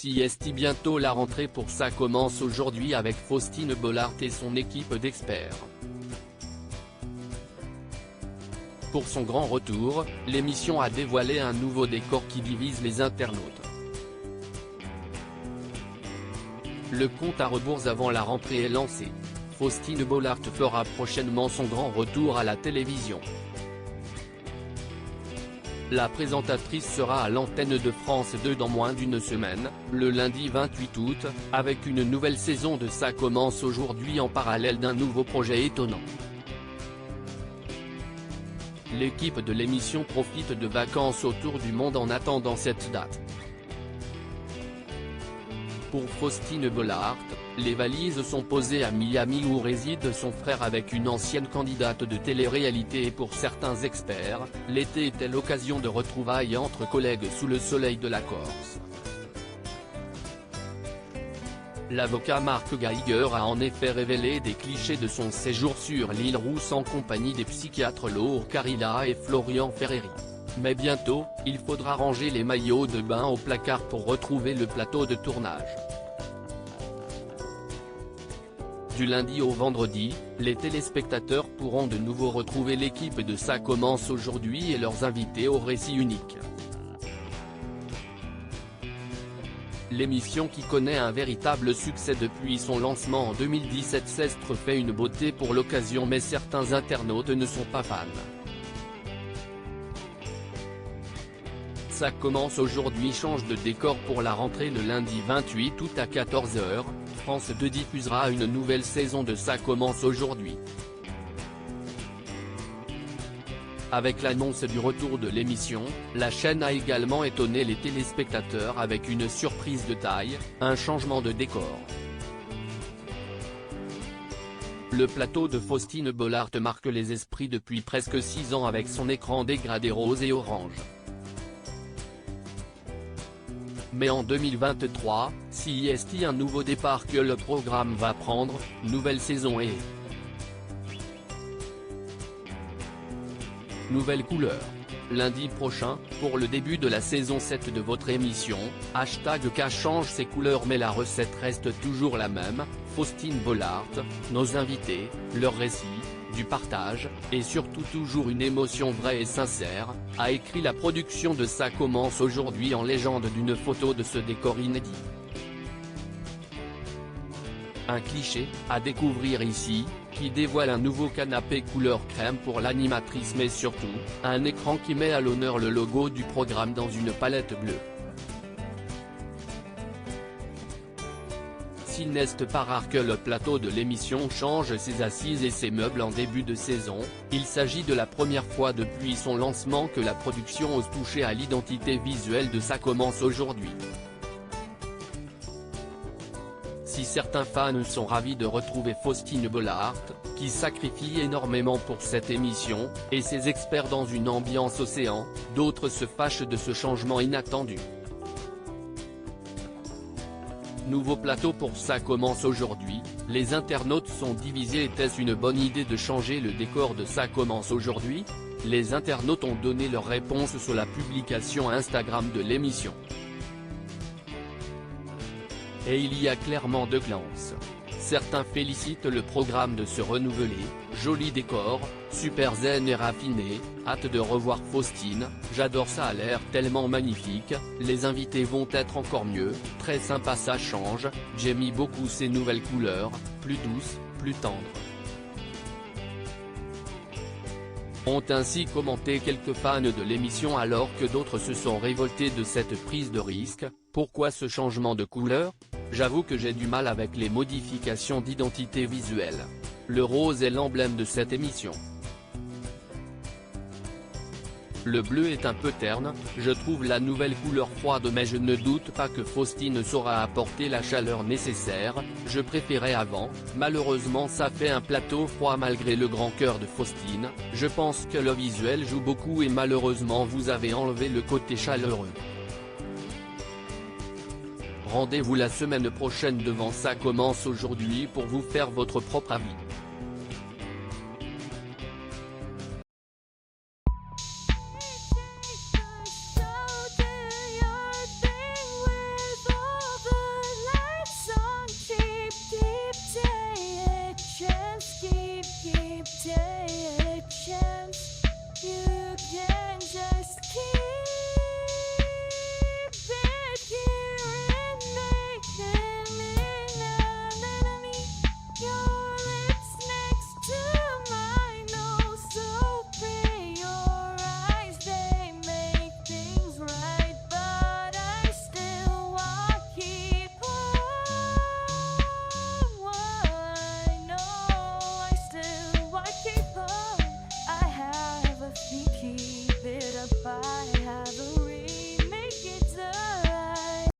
Siesti bientôt la rentrée pour ça commence aujourd'hui avec Faustine Bollaert et son équipe d'experts. Pour son grand retour, l'émission a dévoilé un nouveau décor qui divise les internautes. Le compte à rebours avant la rentrée est lancé. Faustine Bollaert fera prochainement son grand retour à la télévision. La présentatrice sera à l'antenne de France 2 dans moins d'une semaine, le lundi 28 août, avec une nouvelle saison de Ça commence aujourd'hui en parallèle d'un nouveau projet étonnant. L'équipe de l'émission profite de vacances autour du monde en attendant cette date. Pour Faustine Bollaert, les valises sont posées à Miami où réside son frère avec une ancienne candidate de télé-réalité et pour certains experts, l'été était l'occasion de retrouvailles entre collègues sous le soleil de la Corse. L'avocat Marc Geiger a en effet révélé des clichés de son séjour sur l'île Rousse en compagnie des psychiatres Laure Carilla et Florian Ferreri. Mais bientôt, il faudra ranger les maillots de bain au placard pour retrouver le plateau de tournage. Du lundi au vendredi, les téléspectateurs pourront de nouveau retrouver l'équipe de Ça commence aujourd'hui et leurs invités au récit unique. L'émission qui connaît un véritable succès depuis son lancement en 2017 s'est fait une beauté pour l'occasion mais certains internautes ne sont pas fans. Ça commence aujourd'hui change de décor pour la rentrée le lundi 28 août à 14 h, France 2 diffusera une nouvelle saison de Ça commence aujourd'hui. Avec l'annonce du retour de l'émission, la chaîne a également étonné les téléspectateurs avec une surprise de taille, un changement de décor. Le plateau de Faustine Bollaert marque les esprits depuis presque 6 ans avec son écran dégradé rose et orange. Mais en 2023, Siesti un nouveau départ que le programme va prendre, nouvelle saison et nouvelle couleur. Lundi prochain, pour le début de la saison 7 de votre émission, #K change ses couleurs mais la recette reste toujours la même, Faustine Bollaert, nos invités, leurs récits, du partage, et surtout toujours une émotion vraie et sincère, a écrit la production de Ça commence aujourd'hui en légende d'une photo de ce décor inédit. Un cliché, à découvrir ici, qui dévoile un nouveau canapé couleur crème pour l'animatrice mais surtout, un écran qui met à l'honneur le logo du programme dans une palette bleue. S'il n'est pas rare que le plateau de l'émission change ses assises et ses meubles en début de saison, il s'agit de la première fois depuis son lancement que la production ose toucher à l'identité visuelle de Ça commence aujourd'hui. Si certains fans sont ravis de retrouver Faustine Bollaert, qui sacrifie énormément pour cette émission, et ses experts dans une ambiance océan, d'autres se fâchent de ce changement inattendu. Nouveau plateau pour Ça commence aujourd'hui, les internautes sont divisés. Était-ce une bonne idée de changer le décor de Ça commence aujourd'hui? Les internautes ont donné leur réponse sur la publication Instagram de l'émission. Et il y a clairement deux clans. Certains félicitent le programme de se renouveler, joli décor, super zen et raffiné, hâte de revoir Faustine, j'adore ça a l'air tellement magnifique, les invités vont être encore mieux, très sympa ça change, j'aime beaucoup ces nouvelles couleurs, plus douces, plus tendres. Ont ainsi commenté quelques fans de l'émission alors que d'autres se sont révoltés de cette prise de risque. Pourquoi ce changement de couleur? J'avoue que j'ai du mal avec les modifications d'identité visuelle. Le rose est l'emblème de cette émission. Le bleu est un peu terne, je trouve la nouvelle couleur froide mais je ne doute pas que Faustine saura apporter la chaleur nécessaire, je préférais avant, malheureusement ça fait un plateau froid malgré le grand cœur de Faustine, je pense que le visuel joue beaucoup et malheureusement vous avez enlevé le côté chaleureux. Rendez-vous la semaine prochaine devant Ça commence aujourd'hui pour vous faire votre propre avis.